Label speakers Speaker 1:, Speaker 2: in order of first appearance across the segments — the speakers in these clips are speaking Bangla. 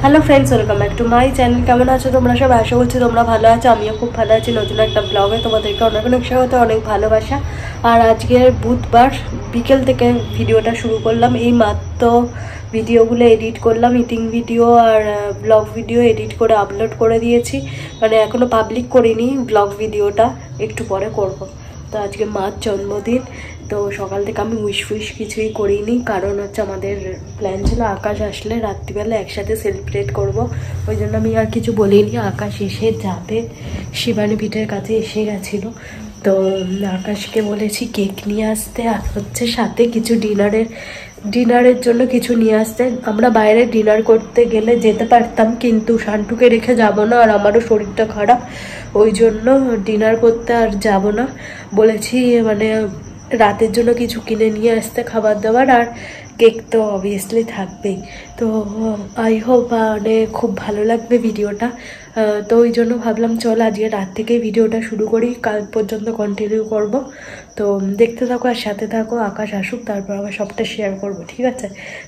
Speaker 1: Hello friends, welcome back to my channel. কেমন আছো তোমরা সব? আশা করছি তোমরা ভালো আছো। আমিও খুব ভালো আছি। নতুন একটা ব্লগে তোমাদেরকে অনেক অনেক স্বাগত, অনেক ভালোবাসা। আর আজকের বুধবার বিকেল থেকে ভিডিওটা শুরু করলাম। এই মাত্র ভিডিওগুলো এডিট করলাম, ইটিং ভিডিও আর ব্লগ ভিডিও এডিট করে আপলোড করে দিয়েছি। মানে এখনও পাবলিক করিনি ব্লগ ভিডিওটা, একটু পরে করব। তো আজকে মার জন্মদিন, তো সকাল থেকে আমি উইশ কিছুই করিনি, কারণ হচ্ছে আমাদের প্ল্যান ছিল আকাশ আসলে রাত্রিবেলা একসাথে সেলিব্রেট করব। ওই জন্য আমি আর কিছু বলিনি। আকাশ এসে যাবে, শিবানী পিঠের কাছে এসে গেছিলো। তো আকাশকে বলেছি কেক নিয়ে আসতে, আর হচ্ছে সাথে কিছু ডিনারের জন্য কিছু নিয়ে আসতে। আমরা বাইরে ডিনার করতে গেলে যেতে পারতাম, কিন্তু শান্টুকে রেখে যাব না, আর আমারও শরীরটা খারাপ, ওই জন্য ডিনার করতে আর যাব না। বলেছি মানে রাতের জন্য কিছু কিনে নিয়ে আসতে, খাবার দাবার, আর কেক তো অবভিয়াসলি থাকবেই। তো আই হোপ মানে খুব ভালো লাগবে ভিডিওটা। তো ওই জন্য ভাবলাম চল আজকে রাত থেকেই ভিডিওটা শুরু করি, কাল পর্যন্ত কন্টিনিউ করব। তো দেখতে থাকো আর সাথে থাকো। আকাশ আসুক, তারপর আবার সবটা শেয়ার করব, ঠিক আছে?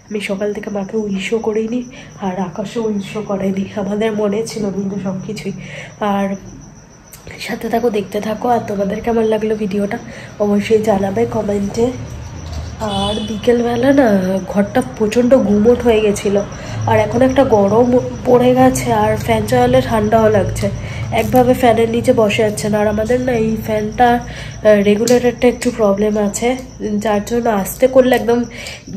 Speaker 1: আমি সকাল থেকে মাকে উইশও করিনি, আর আকাশও উইশও করেনি। আমাদের মনে ছিল কিন্তু সব কিছুই। আর সাথে থাকো, দেখতে থাকো। আর তোমাদের কেমন লাগলো ভিডিওটা অবশ্যই জানাবে কমেন্টে। আর বিকেলবেলা না ঘরটা প্রচণ্ড গুমোট হয়ে গেছিলো, আর এখন একটা গরম পড়ে গেছে, আর ফ্যান চালালে ঠান্ডাও লাগছে। একভাবে ফ্যানের নিচে বসে যাচ্ছে না। আর আমাদের না এই ফ্যানটা রেগুলেটরটা একটু প্রবলেম আছে, যার জন্য আস্তে করলে একদম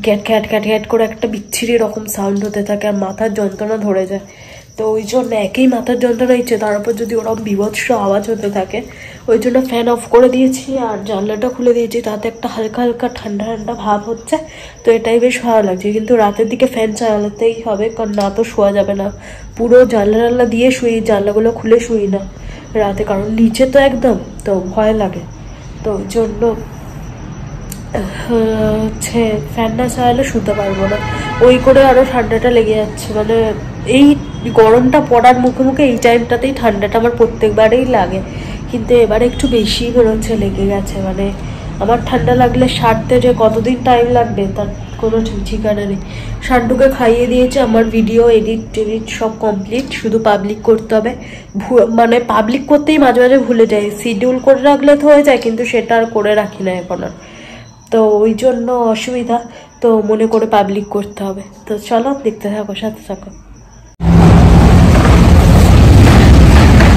Speaker 1: গ্যাট গ্যাট গ্যাট গ্যাট করে একটা বিচ্ছিরি রকম সাউন্ড হতে থাকে, আর মাথার যন্ত্রণা ধরে যায়। তো ওই জন্য একেই মাথার যন্ত্রণা হচ্ছে, তার উপর যদি ওরকম বিভৎস আওয়াজ হতে থাকে, ওই জন্য ফ্যান অফ করে দিয়েছি আর জানলাটা খুলে দিয়েছি। তাতে একটা হালকা হালকা ঠান্ডা ঠান্ডা ভাব হচ্ছে, তো এটাই বেশ ভালো লাগছে। কিন্তু রাতের দিকে ফ্যান চালাতেই হবে, কারণ না তো শোয়া যাবে না। পুরো জানলা দিয়ে শুই, জানলাগুলো খুলে শুই না রাতে, কারণ নিচে তো একদম, তো ভয় লাগে। তো ওই জন্য হচ্ছে ফ্যান না চালালে শুতে পারবো না, ওই করে আরও ঠান্ডাটা লেগে যাচ্ছে। মানে এই গরমটা পড়ার মুখে মুখে এই টাইমটাতেই ঠান্ডাটা আমার প্রত্যেকবারেই লাগে, কিন্তু এবারে একটু বেশি মনে হচ্ছে লেগে গেছে। মানে আমার ঠান্ডা লাগলে সারতে যে কতদিন টাইম লাগবে তার কোনো ঠিক ঠিকানা নেই। শান্টুকে খাইয়ে দিয়েছে, আমার ভিডিও এডিট সব কমপ্লিট, শুধু পাবলিক করতে হবে। মানে পাবলিক করতেই মাঝে মাঝে ভুলে যাই, শিডিউল করে রাখলে তো হয়ে যায়, কিন্তু সেটা আর করে রাখি না এখন আর। তো ওই জন্য অসুবিধা, তো মনে করে পাবলিক করতে হবে। তো চলো দেখতে থাকো, সাথে থাকো।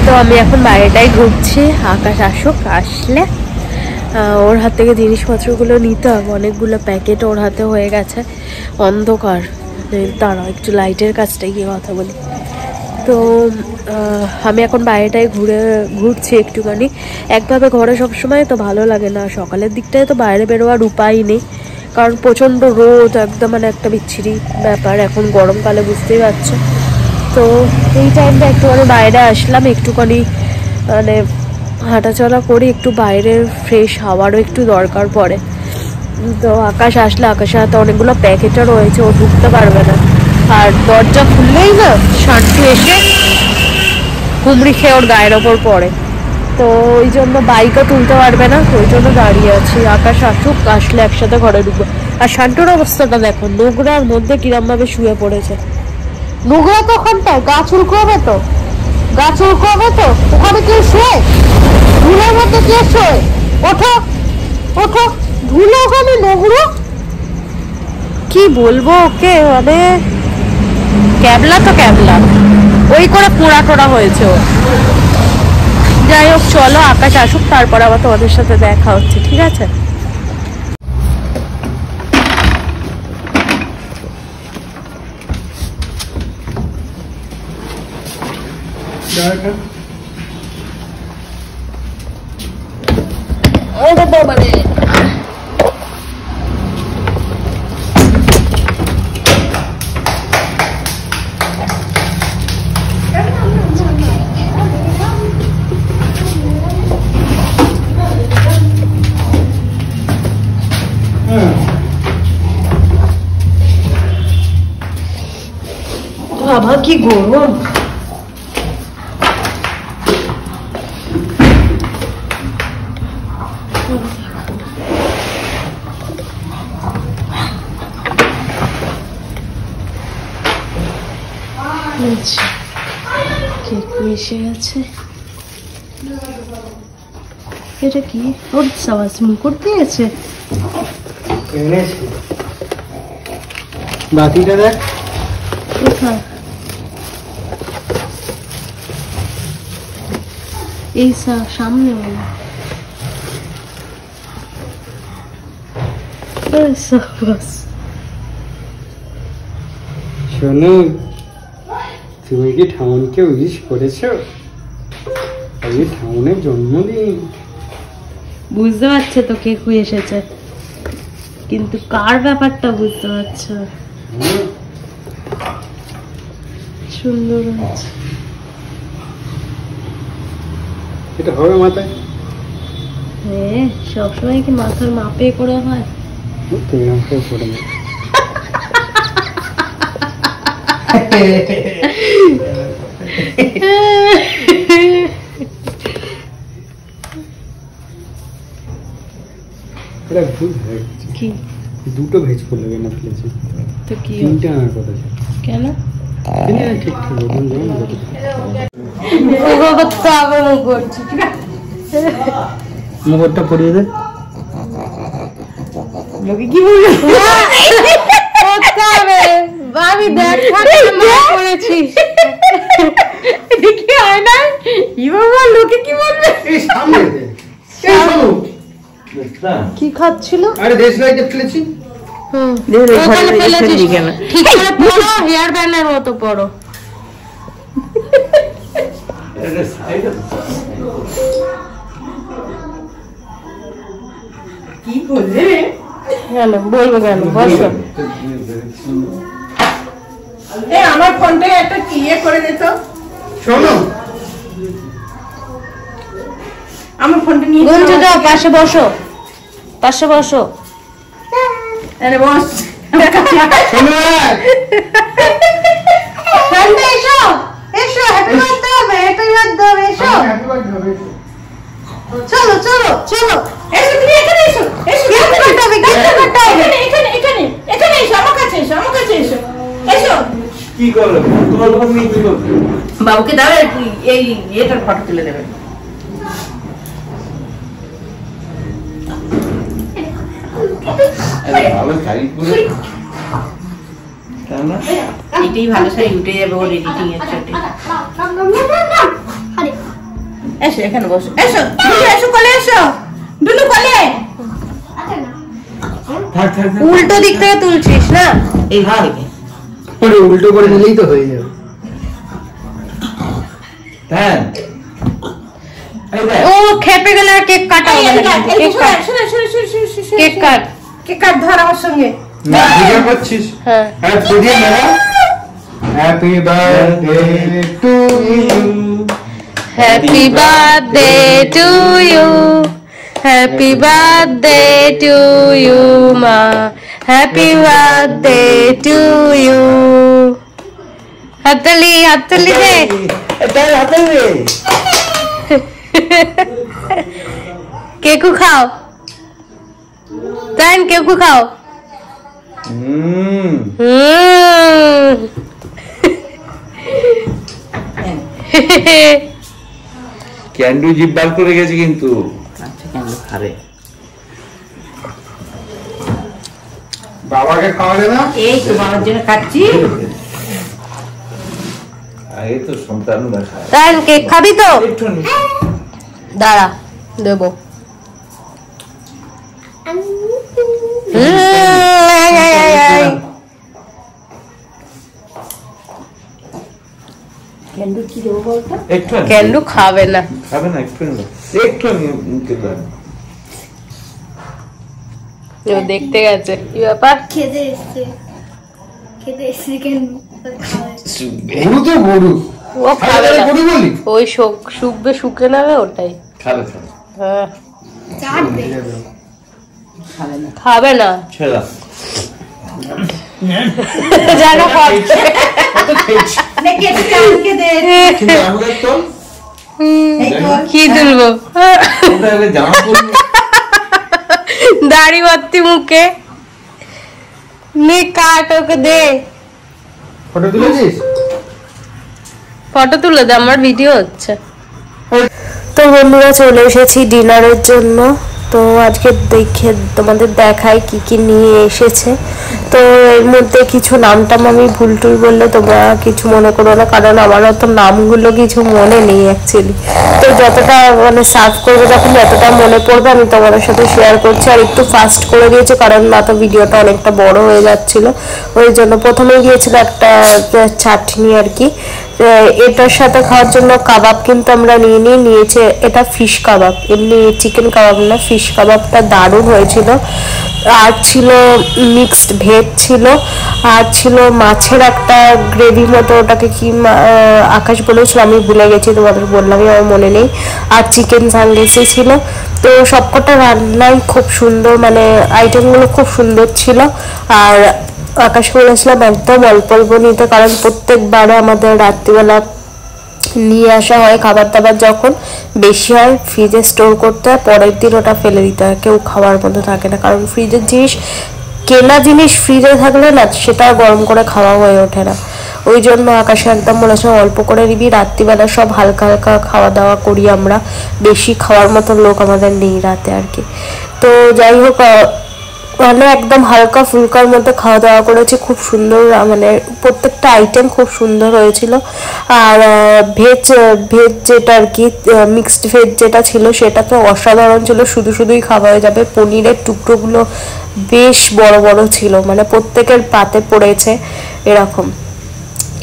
Speaker 1: তো আমি এখন বাইরেটাই ঘুরছি, আকাশ আসুক, আসলে ওর হাত থেকে জিনিসপত্রগুলো নিতে হবে। অনেকগুলো প্যাকেট ওর হাতে হয়ে গেছে। অন্ধকার, দাঁড়াও একটু লাইটের কাছটা গিয়ে কথা বলি। তো আমি এখন বাইরেটাই ঘুরছি একটুখানি। একভাবে ঘরে সবসময় তো ভালো লাগে না, সকালের দিকটায় তো বাইরে বেরোয়ার উপায় নেই, কারণ প্রচণ্ড রোদ, একদম মানে একটা বিচ্ছিরি ব্যাপার। এখন গরমকালে বুঝতেই পারছো। তো এই টাইমটা একটুখানি বাইরে আসলাম, একটুখানি মানে হাঁটাচলা করি, একটু বাইরের ফ্রেশ হাওয়ারও একটু দরকার পড়ে। তো আকাশ আসলে, আকাশের হাতে অনেকগুলো প্যাকেটও রয়েছে, ও ঢুকতে পারবে না। আর দরজা খুললেই না শান্তি এসে হুমড়ি খেয়ে ওর গায়ের ওপর পড়ে, তো ওই জন্য বাইকও তুলতে পারবে না, ওই জন্য দাঁড়িয়ে আছি। আকাশ আসুক, আসলে একসাথে ঘরে ঢুকবো। আর শান্তুর অবস্থাটা দেখো, নোংরার মধ্যে কিরমভাবে শুয়ে পড়েছে। নোংরা তো ওখানটায়, গাছ উড়কোবে তো, গাছ উড়কোবে তো, ওখানে কেউ শোয়? ধুলোর মধ্যে কেউ শোয়? ওঠো ওঠো, ধুলো ওখানে, নোংরা। কি বলবো ওকে, মানে ক্যাবলা তো ক্যাবলা, ওই করে পোড়া টোড়া হয়েছে ও। যাই হোক চলো, আকাশ আসুক, তারপর আবার তোমাদের সাথে দেখা হচ্ছে, ঠিক আছে? মানে বাবা কি গরম। আচ্ছা কেক এসে গেছে। এটা কি ওর সাবাস মুকুট দিয়েছে?
Speaker 2: বাতিটা দেখ
Speaker 1: কোথায়? এই সামনে
Speaker 2: শোনো, তুমি কি ঠাউনকে উইশ করেছো? আজকে ঠাউনের জন্মদিন।
Speaker 1: বুঝতে পারছে তো কে কুই এসেছে, কিন্তু কার ব্যাপারটা বুঝতে পারছো? সুন্দর আছে।
Speaker 2: এটা হবে মাথায়?
Speaker 1: হ্যাঁ, সবসময় কি মাথার মাপে করে হয়?
Speaker 2: তুমি আমাকে করে না। এটা ভুল হয়ে গেছে।
Speaker 1: কি
Speaker 2: দুটো ভেজ করলে কেন ফেলেছি?
Speaker 1: তো কি
Speaker 2: তিনটে আনার কথা ছিল।
Speaker 1: কেন?
Speaker 2: ঠিক ঠিক বলুন মুখটা পরিয়ে দে।
Speaker 1: লোকে কি বলবে? আমি দেখ করেছি কি হয় না? লোকে কি বলবে? কি খাচ্ছিল?
Speaker 2: আরে দেশ লাইটে ফেলেছি।
Speaker 1: ঠিক করে পড়ো, হেয়ার ব্যান্ডের মতো পড়ো। কি বললে? কেন বলবো? কেন বসো।
Speaker 3: আমার ফোনটায় একটা ইয়ে করে দিত।
Speaker 2: শোনো,
Speaker 3: আমার ফোনটা নিয়ে
Speaker 1: গুঞ্জু দাও, পাশে বসো, পাশে বসো।
Speaker 3: আরে বস।
Speaker 2: শোনো,
Speaker 3: সন্ধ্যা এসো, এসো, হ্যাপি বার্থডে হবে, হ্যাপি বার্থডে হবে, এসো। চলো চলো চলো, এসো, তুমি এখানে এসো, এসো, গিফট করতে হবে, গিফট করতে হবে। এখানে এখানে এখানে এসো, আমার কাছে এসো, আমার কাছে এসো, এসো।
Speaker 4: কি করবে তোমার ফোন নিয়ে কি করবে?
Speaker 3: বাবুকে দাও, এই এটার ফটো তুলে দেবে।
Speaker 4: ভালো শাড়ি পরে কেন?
Speaker 3: এটাই ভালো শাড়ি উঠে যাবে ওর এডিটিং এর সাথে। এসো এখানে বসো, এসো দুলু, এসো কোলে, এসো দুলু কোলে।
Speaker 4: থাক থাক থাক।
Speaker 1: উল্টো দিক থেকে তুলছিস না?
Speaker 3: এই থেকে
Speaker 2: ওরে উল্টো করে নিলেই তো হয়ে যাবে।
Speaker 4: হ্যাঁ এই দেখ
Speaker 1: ও খেপে গেলে আর কেক কাটা হবে না। Cake cut, cake cut,
Speaker 3: cake cut, ধর আমার সঙ্গে।
Speaker 4: না ভিডিও করছিস?
Speaker 1: হ্যাঁ।
Speaker 4: হ্যাঁ পুড়িয়ে না।
Speaker 2: Happy birthday to you,
Speaker 1: happy birthday to you, happy birthday to you মা, হ্যাপি বার্থডে টু ইউ। হাততালি, হাততালি দে।
Speaker 4: এটা হাতে দে।
Speaker 1: কেকু খাও, তাই কেকু খাও।
Speaker 4: ক্যান্ডু জিভ বার করে গেছে কিন্তু।
Speaker 3: আচ্ছা কেন খাবে?
Speaker 2: বাবাকে খাওয়ালে না?
Speaker 3: এই তো বাবার জন্য খাচ্ছি।
Speaker 4: আগে তো সন্তানরা খায়।
Speaker 1: তাই কেক খাবি তো?
Speaker 4: একটু নি।
Speaker 1: দাঁড়া দেবো।
Speaker 3: কেন্দ্র কি দেবো বলতো?
Speaker 4: একটু নি।
Speaker 1: ক্যান্ডু খাবে না।
Speaker 4: খাবে না, একটু নি। একটু নি মুখে দাও।
Speaker 1: ও দেখতে গেছে কি ব্যাপার।
Speaker 5: খেতে এসছে কেন?
Speaker 2: গরু তো গরু,
Speaker 1: ও খাবে না,
Speaker 2: গরু বলি।
Speaker 1: ওই শুকবে, শুকে নেবে ওটাই।
Speaker 4: খাবে খাবে।
Speaker 1: হ্যাঁ
Speaker 5: চাটবে।
Speaker 3: খাবে না।
Speaker 1: খাবে না।
Speaker 4: ছেড়া।
Speaker 1: জানো
Speaker 3: নে কেকটা আমাকে দে।
Speaker 4: কিন্তু আমাদের তো
Speaker 3: এই তো
Speaker 1: কি তুলবো?
Speaker 4: ওটা আগে জামা পরবি।
Speaker 1: দাড়ি ভর্তি মুখে, নে কাট ওকে দে।
Speaker 2: ফটো তুলেছিস?
Speaker 1: ফটো তুলে দে, আমার ভিডিও হচ্ছে। তো বন্ধুরা চলে এসেছি ডিনারের জন্য। তো আজকে দেখে তোমাদের দেখাই কি কি নিয়ে এসেছে। তো এর মধ্যে কিছু নামটাম আমি ভুল টুল বললে তোমরা কিছু মনে করো না, কারণ আমার অত নামগুলো কিছু মনে নেই অ্যাকচুয়ালি। তো যতটা মানে সার্ভ করবো যখন যতটা মনে পড়বে আমি তোমাদের সাথে শেয়ার করছি। আর একটু ফাস্ট করে দিয়েছি কারণ না তো ভিডিওটা অনেকটা বড় হয়ে যাচ্ছিল, ওই জন্য। প্রথমে গিয়েছিল একটা চাটনি আর কি। এটার সাথে খাওয়ার জন্য কাবাব কিন্তু আমরা নিয়েছি এটা ফিশ কাবাব, এমনি চিকেন কাবাব না, ফিশ কাবাবটা দারুণ হয়েছিল। আর ছিল মিক্সড ভেজ ছিল, আর ছিল মাছের একটা গ্রেভি মতো, ওটাকে কি আকাশ বলেছিল আমি ভুলে গেছি, তোমাদের বললামই আমার মনে নেই। আর চিকেন সানডেসে ছিল। তো সবকটা রান্নাই খুব সুন্দর, মানে আইটেমগুলো খুব সুন্দর ছিল। আর আকাশকে বলেছিলাম একদম অল্প অল্প নিতে, কারণ প্রত্যেকবারে আমাদের রাত্রিবেলা নিয়ে আসা হয় খাবার দাবার, যখন বেশি হয় ফ্রিজে স্টোর করতে হয়, পরের দিন ওটা ফেলে দিতে হয়, কেউ খাওয়ার মতো থাকে না। কারণ ফ্রিজের জিনিস, কেনা জিনিস ফ্রিজে থাকলে না সেটা গরম করে খাওয়া হয়ে ওঠে না। ওই জন্য আকাশে একদম বলেছিলাম অল্প করে নিবি, রাত্রিবেলা সব হালকা হালকা খাওয়া দাওয়া করি আমরা, বেশি খাওয়ার মতো লোক আমাদের নেই রাতে আর কি। তো যাই হোক, মানে একদম হালকা ফুলকার মধ্যে খাওয়া দাওয়া করেছি, খুব সুন্দর, মানে প্রত্যেকটা আইটেম খুব সুন্দর হয়েছিল। আর ভেজ যেটা আর কি মিক্সড ভেজ যেটা ছিল সেটা তো অসাধারণ ছিল, শুধুই খাওয়া হয়ে যাবে। পনিরের টুকরোগুলো বেশ বড় বড় ছিল, মানে প্রত্যেকের পাতে পড়েছে এরকম।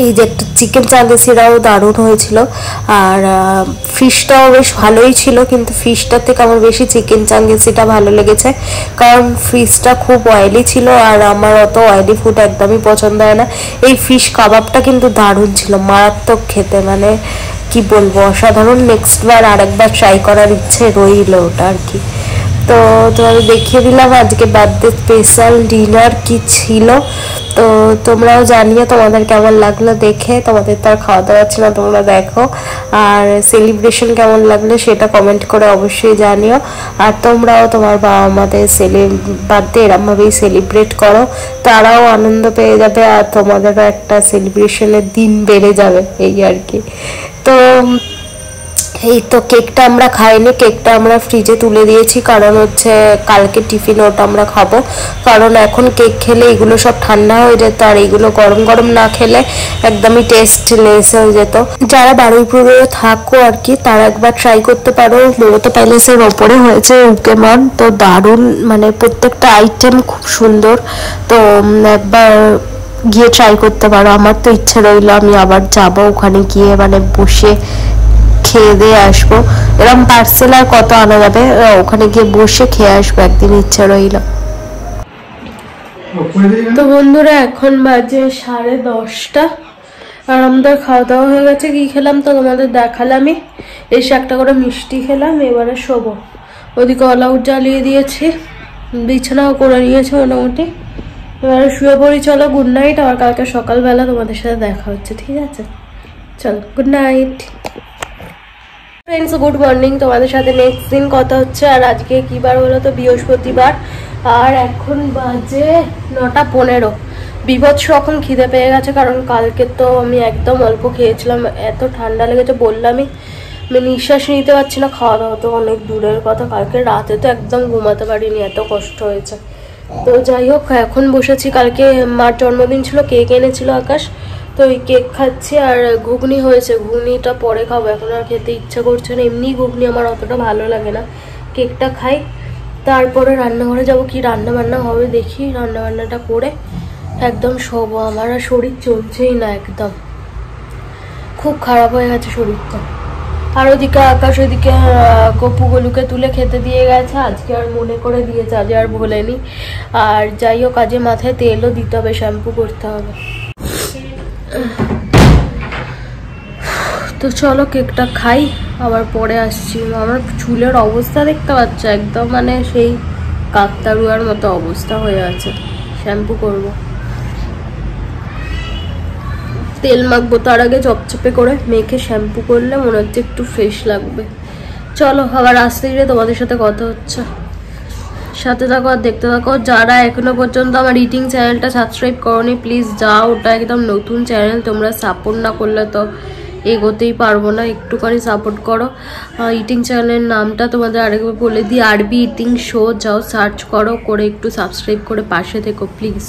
Speaker 1: এই যে একটা চিকেন চাঙ্গেসিরাও দারুণ হয়েছিল। আর ফিশটাও বেশ ভালোই ছিল, কিন্তু ফিশটার থেকে আমার বেশি চিকেন চাঙ্গেসিটা ভালো লেগেছে, কারণ ফিশটা খুব অয়েলি ছিল আর আমার অত অয়েলি ফুড একদমই পছন্দ হয় না। এই ফিশ কাবাবটা কিন্তু দারুণ ছিল, মারাত্মক খেতে, মানে কি বলবো, অসাধারণ। নেক্সট বার আরেকবার ট্রাই করার ইচ্ছে রইল ওটা আর কি। তো তোমাদের দেখিয়ে দিলাম আজকে বার্থডে স্পেশাল ডিনার কি ছিল। তো তোমরাও জানিও তোমাদের কেমন লাগলো দেখে, তোমাদের তো আর খাওয়া দাওয়া ছিল না, তোমরা দেখো। আর সেলিব্রেশন কেমন লাগলো সেটা কমেন্ট করে অবশ্যই জানিও। আর তোমরাও তোমার বাবা আমাদের বার্থডে এরমভাবেই সেলিব্রেট করো, তারাও আনন্দ পেয়ে যাবে আর তোমাদেরও একটা সেলিব্রেশনের দিন বেড়ে যাবে, এই আর কি। তো এই তো কেকটা আমরা খাইনি, কেকটা আমরা ফ্রিজে তুলে দিয়েছি, কারণ হচ্ছে কালকে টিফিন ওটা আমরা খাবো। কারণ এখন কেক খেলে এগুলো সব ঠান্ডা হয়ে যেত, আর এগুলো গরম গরম না খেলে একদমই টেস্টলেস হয়ে যেত। যারা বারুইপুরে থাকো আর কি তারা একবার ট্রাই করতে পারো। মমতা প্যালেসের ওপরে হয়েছে উকেমন, তো দারুণ, মানে প্রত্যেকটা আইটেম খুব সুন্দর। তো একবার গিয়ে ট্রাই করতে পারো। আমার তো ইচ্ছে রইলো আমি আবার যাবো ওখানে গিয়ে, মানে বসে খেয়ে দিয়ে আসবো। এরকম পার্সেল আর কত আনা যাবে, ওখানে গিয়ে বসে খেয়ে আসবো একদিন, ইচ্ছা রইল। তো বন্ধুরা এখন বাজে 10:30 আর আমাদের খাওয়া দাওয়া হয়ে গেছে। কি খেলাম তো তোমাদের দেখালামই, এসে একটা করে মিষ্টি খেলাম, এবারে শোবো। ওদিকে অল আউট জ্বালিয়ে দিয়েছি, বিছানাও করে নিয়েছে মোটামুটি, এবারে শুয়ে পড়ি। চলো গুড নাইট, আবার কালকে সকালবেলা তোমাদের সাথে দেখা হচ্ছে, ঠিক আছে? চলো good night friends, good morning. তোমাদের সাথে নেক্সট দিন কথা হচ্ছে। আর আজকে কি বার হলো তো বৃহস্পতিবার, আর এখন বাজে 9:15। বিভৎস রকম খিদে পেয়ে গেছে, কারণ কালকে তো আমি একদম অল্প খেয়েছিলাম, এত ঠান্ডা লেগেছে বললামই, আমি নিঃশ্বাস নিতে পারছি না। খাওয়া দাওয়া তো অনেক দূরের কথা, কালকে রাতে তো একদম ঘুমাতে পারিনি, এত কষ্ট হয়েছে। তো যাই হোক, এখন বসেছি। কালকে মার জন্মদিন ছিল, কেক এনেছিল আকাশ, তো ওই কেক খাচ্ছি। আর ঘুগনি হয়েছে, ঘুগনিটা পরে খাবো, এখন আর খেতে ইচ্ছা করছে না। এমনি ঘুগনি আমার অতটা ভালো লাগে না, কেকটা খাই, তারপরে রান্নাঘরে যাবো। কি রান্না বান্না হবে দেখি, রান্না বান্নাটা করে একদম শোবো। আমার আর শরীর চলছেই না, একদম খুব খারাপ হয়ে গেছে শরীরটা। আর ওদিকে আকাশ ওইদিকে কপুগুলোকে তুলে খেতে দিয়ে গেছে, আজকে আর মনে করে দিয়েছে, আজ আর ভোলেনি। আর যাই হোক, আজকে মাথায় তেলও দিতে হবে, শ্যাম্পু করতে হবে। তো চলো কেকটা খাই, আবার পরে আসছি। আমার চুলের অবস্থা দেখতে পাচ্ছ, একদম মানে সেই কাকতারুয়ার মতো অবস্থা হয়ে আছে। শ্যাম্পু করব, তেল মাখবো, তার আগে চপচপে করে মেখে শ্যাম্পু করলে মনে হচ্ছে একটু ফ্রেশ লাগবে। চলো আবার আসতে গিয়ে তোমাদের সাথে কথা হচ্ছে, সাথে থাকো আর দেখতে থাকো। যারা এখনো পর্যন্ত আমার ইটিং চ্যানেলটা সাবস্ক্রাইব করোনি প্লিজ যাও, ওটা একদম নতুন চ্যানেল, তোমরা সাপোর্ট না করলে তো এগোতেই পারবো না, একটুখানি সাপোর্ট করো। ইটিং চ্যানেলের নামটা তোমাদের আরেকবার বলে দিই, আরবি ইটিং শো, যাও সার্চ করো, করে একটু সাবস্ক্রাইব করে পাশে থেকো প্লিজ।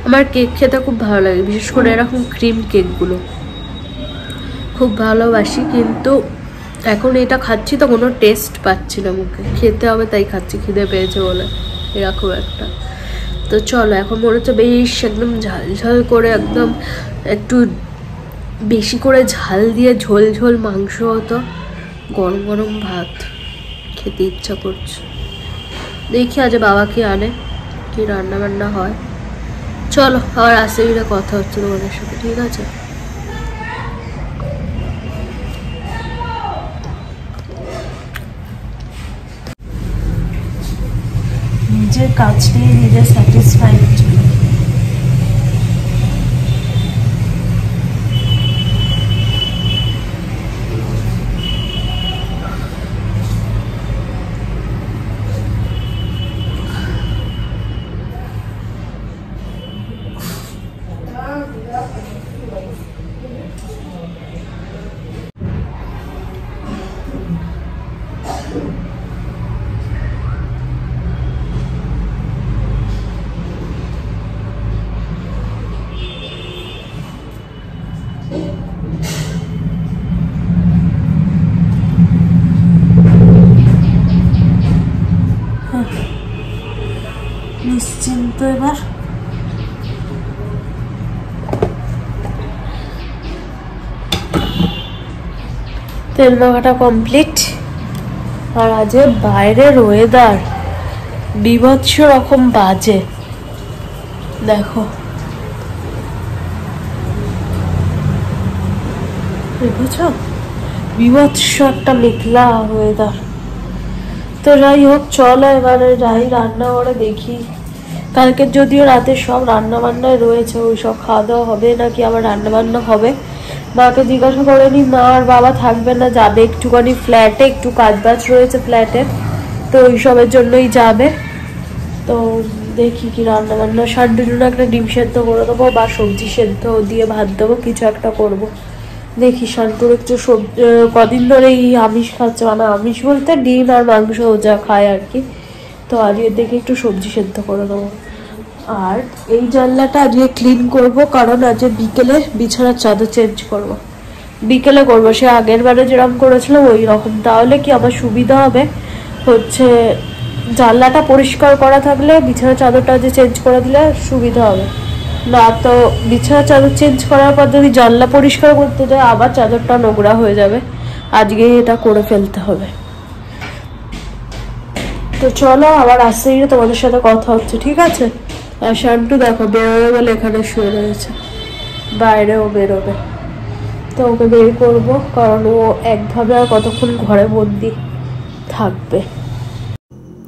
Speaker 1: আমার কেক খেতে খুব ভালো লাগে, বিশেষ করে এরকম ক্রিম কেকগুলো খুব ভালোবাসি, কিন্তু এখন এটা খাচ্ছি তো কোনো টেস্ট পাচ্ছি না মুখে, খেতে হবে তাই খাচ্ছি, খিদে পেয়েছে বলে এরকম একটা। তো চলো, এখন মনে হচ্ছে বেশ একদম ঝাল ঝাল করে, একদম একটু বেশি করে ঝাল দিয়ে ঝোল ঝোল মাংস হতো, গরম গরম ভাত খেতে ইচ্ছা করছে। দেখি আজ বাবা কি আনে, কি রান্না বান্না হয়। চলো আবার আসতে গিয়ে কথা হচ্ছে তোমাদের সাথে, ঠিক আছে? নিজের কাজ নিয়ে নিজে স্যাটিসফাইড ছিল। নিশ্চিন্ত এবার। তেল মাখাটা কমপ্লিট। আর আজ বাইরের ওয়েদার বিভৎস রকম বাজে, দেখো বুঝছো, বিভৎস একটা মেঘলা ওয়েদার। তো যাই হোক, চলো এবারে যাই রান্নাঘরে দেখি। কালকে যদিও রাতে সব রান্না বান্নায় রয়েছে, ওই সব খাওয়া দাওয়া হবে নাকি আবার রান্না বান্না হবে। মাকে জিজ্ঞাসা করে নি, মা আর বাবা থাকবে না, যাবে একটুখানি ফ্ল্যাটে, একটু কাজ বাজ রয়েছে ফ্ল্যাটে, তো ওই সবের জন্যই যাবে। তো দেখি কি রান্না বান্না, সানডের জন্য একটা ডিম সেদ্ধ করে দেবো বা সবজি সেদ্ধ দিয়ে ভাত দেবো, কিছু একটা করবো। দেখি শান্তুর একটু সবজি, কদিন ধরে এই আমিষ খাচ্ছে, মানে আমিষ বলতে ডিম আর মাংস যা খায় আর কি। তো আজকে দেখি একটু সবজি সেদ্ধ করে দেবো। আর এই জানলাটা আজকে ক্লিন করব, কারণ আজকে বিকেলে বিছানার চাদর চেঞ্জ করব। বিকেলে করবো, সে আগের বারে যেরকম করেছিলাম ওই রকম। তাহলে কি আমার সুবিধা হবে হচ্ছে, জানলাটা পরিষ্কার করা থাকলে বিছানার চাদরটা যে চেঞ্জ করে দিলে সুবিধা হবে। না তো বিছানার চাদর চেঞ্জ করার পর যদি জানলা পরিষ্কার করতে যায় আবার চাদরটা নোংরা হয়ে যাবে। আজকে এটা করে ফেলতে হবে। তো চলো আবার আসতে গিয়ে তোমাদের সাথে কথা হচ্ছে, ঠিক আছে? আর শান্টু দেখো বেরোবে বলে এখানে শুয়ে রয়েছে, বাইরেও বেরোবে। তো ওকে বের করবো, কারণ ও একভাবে আর কতক্ষণ ঘরে বন্দি থাকবে।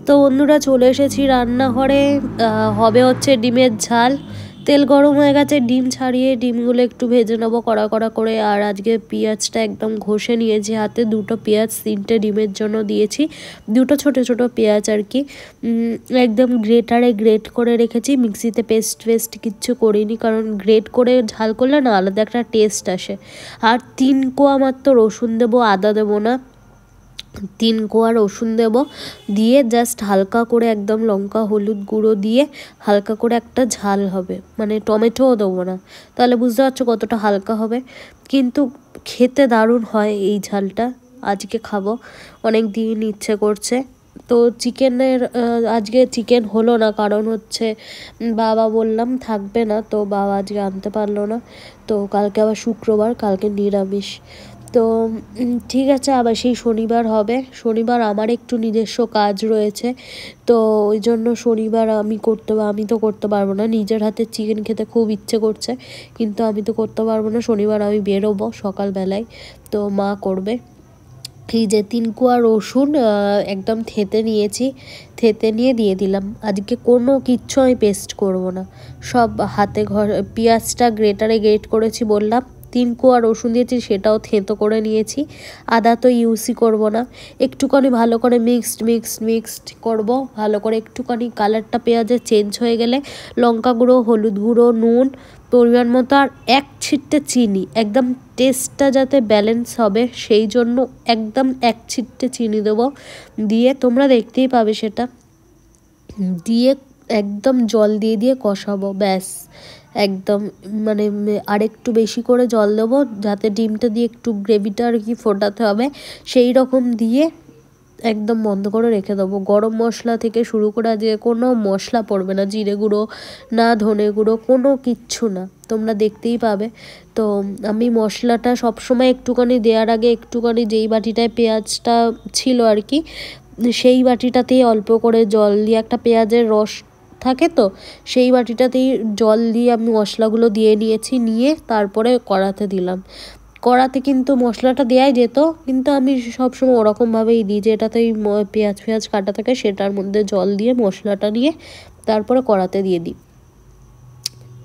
Speaker 1: তো বন্ধুরা চলে এসেছি রান্নাঘরে, হবে হচ্ছে ডিমের ঝাল। তেল গরম হয়ে গেছে, ডিম ছাড়িয়ে ডিমগুলো একটু ভেজে নেবো কড়া কড়া করে। আর আজকে পেঁয়াজটা একদম ঘষে নিয়েছি হাতে, 2টো পেঁয়াজ 3টে ডিমের জন্য দিয়েছি, 2টো ছোটো ছোটো পেঁয়াজ আর কি, একদম গ্রেটারে গ্রেট করে রেখেছি, মিক্সিতে পেস্ট কিচ্ছু করিনি, কারণ গ্রেট করে ঝাল করলে না আলাদা একটা টেস্ট আসে। আর 3 কোয়া মাত্র রসুন দেবো, আদা দেবো না, 3 কোয়া রসুন দেব, দিয়ে জাস্ট হালকা করে একদম লঙ্কা হলুদ গুঁড়ো দিয়ে হালকা করে একটা ঝাল হবে, মানে টমেটোও দেবো না, তাহলে বুঝতে পারছো কতটা হালকা হবে। কিন্তু খেতে দারুণ হয় এই ঝালটা, আজকে খাবো, অনেক দিন ইচ্ছে করছে। তো চিকেনের আজকে চিকেন হলো না, কারণ হচ্ছে বাবা বললাম থাকবে না, তো বাবা আজকে আনতে পারলো না। তো কালকে আবার শুক্রবার, কালকে নিরামিষ। তো ঠিক আছে, আবার সেই শনিবার হবে। শনিবার আমার একটু নিজস্ব কাজ রয়েছে, তো ওই জন্য শনিবার আমি তো করতে পারবো না। নিজের হাতে চিকেন খেতে খুব ইচ্ছে করছে, কিন্তু আমি তো করতে পারবো না। শনিবার আমি বেরোবো সকালবেলায়, তো মা করবে। এই যে 3 কোয়া রসুন একদম থেতে নিয়েছি, থেতে নিয়ে দিয়ে দিলাম। আজকে কোনো কিচ্ছু আমি পেস্ট করব না, সব হাতে পেঁয়াজটা গ্রেটারে গ্রেট করেছি বললাম, 3 কোয়া রসুন দিয়েছি, সেটাও থেঁতো করে নিয়েছি। আদা তো ইউজই করব না। একটুখানি ভালো করে মিক্সড করব ভালো করে। একটুখানি কালারটা পেঁয়াজের চেঞ্জ হয়ে গেলে লঙ্কা গুঁড়ো, হলুদ গুঁড়ো, নুন পরিমাণ মতো, আর 1 ছিটে চিনি, একদম টেস্টটা যাতে ব্যালেন্স হবে সেই জন্য একদম 1 ছিটে চিনি দেবো। দিয়ে তোমরা দেখতেই পাবে সেটা, দিয়ে একদম জল দিয়ে কষাবো, ব্যাস। একদম মানে আরেকটু বেশি করে জল দেবো যাতে ডিমটা দিয়ে একটু গ্রেভিটা আর কি ফোটাতে হবে, সেই রকম দিয়ে একদম বন্ধ করে রেখে দেবো। গরম মশলা থেকে শুরু করে যে কোনো মশলা পড়বে না, জিরে গুঁড়ো না, ধনে গুঁড়ো, কোনো কিচ্ছু না, তোমরা দেখতেই পাবে। তো আমি মশলাটা সবসময় একটুখানি দেওয়ার আগে একটুখানি যেই বাটিটায় পেঁয়াজটা ছিল আর কি, সেই বাটিটাতেই অল্প করে জল দিয়ে, একটা পেঁয়াজের রস থাকে তো সেই বাটিটাতেই জল দিয়ে আমি মশলাগুলো দিয়ে নিয়েছি, নিয়ে তারপরে কড়াতে দিলাম। কড়াতে কিন্তু মশলাটা দেওয়াই যেত, কিন্তু আমি সবসময় ওরকমভাবেই দিই, যেটাতেই পেঁয়াজ কাটা থাকে সেটার মধ্যে জল দিয়ে মশলাটা নিয়ে তারপরে কড়াতে দিয়ে দিই।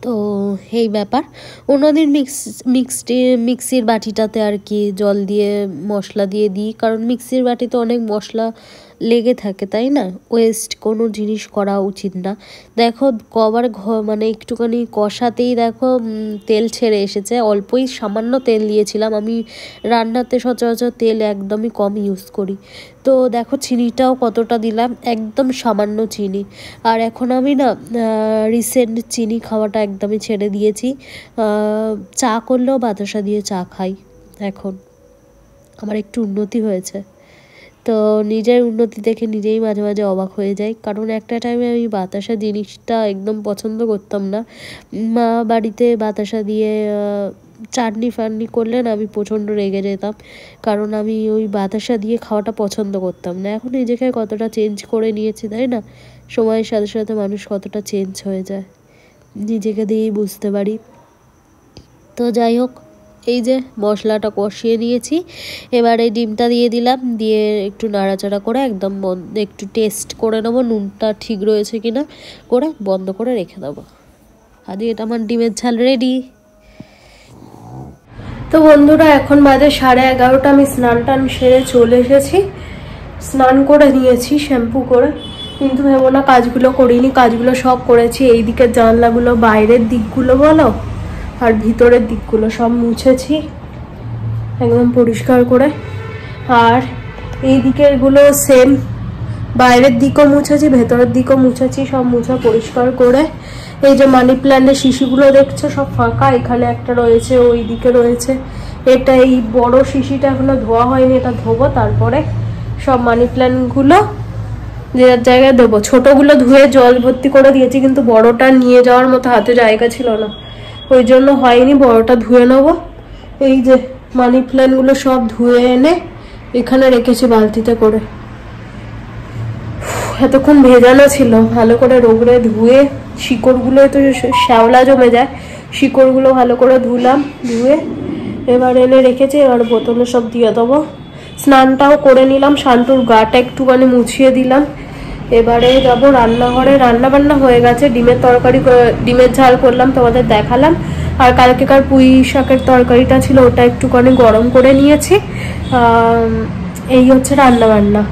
Speaker 1: তো এই ব্যাপার। অন্যদিন মিক্সির বাটিটাতে আর কি জল দিয়ে মশলা দিয়ে দিই, কারণ মিক্সির বাটিতে অনেক মশলা লেগে থাকে, তাই না? ওয়েস্ট কোনো জিনিস করা উচিত না। দেখো কবার মানে একটুখানি কষাতেই দেখো তেল ছেড়ে এসেছে। অল্পই সামান্য তেল দিয়েছিলাম, আমি রান্নাতে সচরাচর তেল একদমই কম ইউজ করি। তো দেখো চিনিটাও কতটা দিলাম, একদম সামান্য চিনি। আর এখন আমি না রিসেন্ট চিনি খাওয়াটা একদমই ছেড়ে দিয়েছি। চা করলেও বাতাসা দিয়ে চা খাই এখন, আমার একটু উন্নতি হয়েছে। তো নিজের উন্নতি দেখে নিজেই মাঝে মাঝে অবাক হয়ে যাই, কারণ একটা টাইমে আমি বাতাসা জিনিসটা একদম পছন্দ করতাম না। মা বাড়িতে বাতাসা দিয়ে চাটনি ফাটনি করলেন আমি প্রচণ্ড রেগে যেতাম, কারণ আমি ওই বাতাসা দিয়ে খাওয়াটা পছন্দ করতাম না। এখন নিজেকে কতটা চেঞ্জ করে নিয়েছি, তাই না? সময়ের সাথে সাথে মানুষ কতটা চেঞ্জ হয়ে যায় নিজেকে দিয়েই বুঝতে পারি। তো যাই হোক, এই যে মশলাটা কষিয়ে নিয়েছি, এবারে ডিমটা দিয়ে দিলাম, দিয়ে একটু নাড়াচাড়া করে একদম একটু টেস্ট করে নেবো নুনটা ঠিক রয়েছে কিনা, করে বন্ধ করে রেখে দেবো। আজকে এটা আমার ডিমের ঝাল রেডি। তো বন্ধুরা এখন বাজে 11:30, আমি স্নান টান সেরে চলে এসেছি। স্নান করে নিয়েছি শ্যাম্পু করে, কিন্তু ভেবো না কাজগুলো করিনি, কাজগুলো সব করেছি। এই দিকের জানলাগুলো, বাইরের দিকগুলো বলো আর ভিতরের দিকগুলো সব মুছেছি একদম পরিষ্কার করে। আর এই দিকেরগুলো সেম, বাইরের দিকও মুছেছি, ভেতরের দিকও মুছেছি, সব মুছা পরিষ্কার করে। এই যে মানি প্ল্যান্টের শিশিগুলো দেখছো সব ফাঁকা, এখানে একটা রয়েছে, ওই দিকে রয়েছে। এটা এই বড় শিশিটা এখনো ধোয়া হয়নি, এটা ধোবো, তারপরে সব মানি প্ল্যান্টগুলো যে জায়গায় দেবো। ছোটগুলো ধুয়ে জল ভর্তি করে দিয়েছি, কিন্তু বড়টা নিয়ে যাওয়ার মতো হাতে জায়গা ছিল না, ওই জন্য হয়নি। বড়টা ধুয়ে নেবো। এই যে মানি প্ল্যান্টগুলো সব ধুয়ে এনে এখানে রেখেছি বালতিতে করে। এতক্ষণ ভেজানো ছিল, ভালো করে রোগড়ে ধুয়ে, শিকড়গুলো তো শ্যাওলা জমে যায়, শিকড়গুলো ভালো করে ধুলাম, ধুয়ে এবার এনে রেখেছি। এবার বোতলে সব দিয়ে দেবো। স্নানটাও করে নিলাম, শান্তুর গাটা একটুখানি মুছিয়ে দিলাম। এবারে যাবো রান্নাঘরে। রান্না বান্না হয়ে গেছে, ডিমের ঝাল করলাম, তোমাদের দেখালাম। আর কালকেকার পুঁই শাকের তরকারিটা ছিল, ওটা একটুখানি গরম করে নিয়েছি। এই হচ্ছে রান্না বান্না।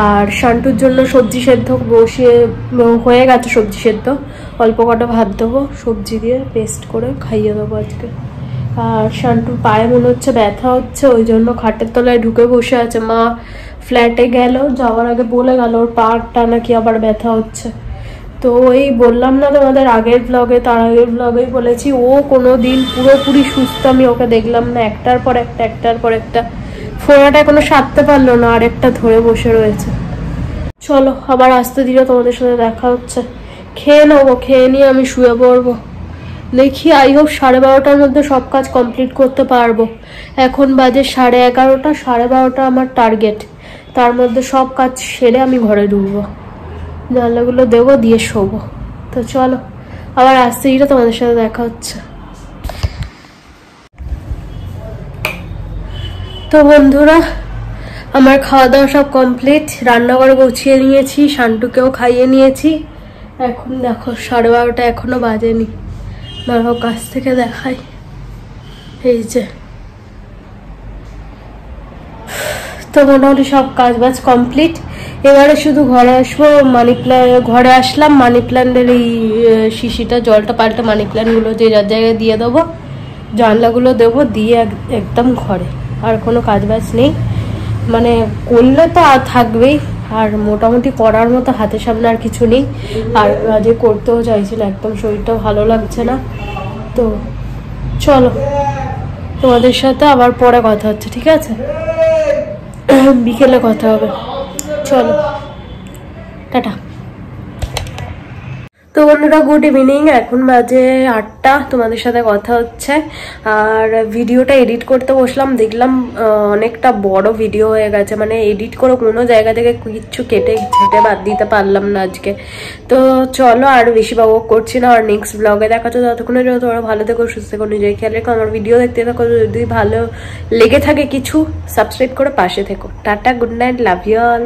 Speaker 1: আর শান্তুর জন্য সবজি সেদ্ধ বসিয়ে হয়ে গেছে, সবজি সেদ্ধ, অল্প কটা ভাত দেবো, সবজি দিয়ে পেস্ট করে খাইয়ে দেবো আজকে। আর শান্তুর পায়ে মনে হচ্ছে ব্যথা হচ্ছে, ওই জন্য খাটের তলায় ঢুকে বসে আছে। মা ফ্ল্যাটে গেল, যাওয়ার আগে বলে গেল ওর পাটা নাকি আবার ব্যথা হচ্ছে। তো ওই বললাম না তোমাদের আগের ব্লগে, তার আগের ব্লগেই বলেছি, ও কোনো দিন পুরোপুরি সুস্থ আমি ওকে দেখলাম না, একটার পর একটা ফোড়াটা এখনো সারতে পারলো না, আর একটা ধরে বসে রয়েছে। চলো আবার আস্তে ধীরে তোমাদের সাথে দেখা হচ্ছে। খেয়ে নেবো, খেয়ে নিয়ে আমি শুয়ে পড়বো। দেখি আই হোপ 12:30টার মধ্যে সব কাজ কমপ্লিট করতে পারবো। এখন বাজে 11:30, 12:30 আমার টার্গেট। তার মধ্যে সব কাজ সেরে আমি ঘরে ঢুকবো, জানলাগুলো দেবো, দিয়ে শোবো। তো চলো আবার আস্তে ধীরে তোমাদের সাথে দেখা হচ্ছে। তো বন্ধুরা আমার খাওয়া দাওয়া সব কমপ্লিট, রান্নাঘরে গুছিয়ে নিয়েছি, শান্তুকেও খাইয়ে নিয়েছি। এখন দেখো 12:30 এখনো বাজেনি। দাঁড়াও কাছ থেকে দেখাই। এই যে তো মোটামুটি সব কাজ বাজ কমপ্লিট। এবারে শুধু ঘরে আসবো, ঘরে আসলাম, মানি প্ল্যান্টের এই শিশিটা জলটা পাল্টে মানি প্ল্যান্টগুলো যে যার জায়গায় দিয়ে দেবো, জানলাগুলো দেবো, দিয়ে একদম ঘরে। আর কোনো কাজ বাজ নেই, মানে করলে তো আর থাকবেই, আর মোটামুটি করার মতো হাতে সামনে আর কিছু নেই। আর আজকে করতেও চাইছি না, একদম শরীরটাও ভালো লাগছে না। তো চলো তোমাদের সাথে আবার পরে কথা হচ্ছে, ঠিক আছে? বিকেলে কথা হবে, চলো টাটা। তো বন্ধুরা গুড ইভিনিং, এখন বাজে 8টা, তোমাদের সাথে কথা হচ্ছে। আর ভিডিওটা এডিট করতে বসলাম, দেখলাম অনেকটা বড় ভিডিও হয়ে গেছে, মানে এডিট করে কোনো জায়গা থেকে কিচ্ছু কেটে বাদ দিতে পারলাম না আজকে। তো চলো আর বেশি বাবু করছি না, আর নেক্সট ব্লগে দেখাচ্ছ। ততক্ষণে যদি তোমরা ভালো থেকো, সুস্থ থেকো, নিজের খেয়াল রেখো, আমার ভিডিও দেখতে থাকো। যদি ভালো লেগে থাকে কিছু, সাবস্ক্রাইব করে পাশে থেকো। Tata, good night, love you all.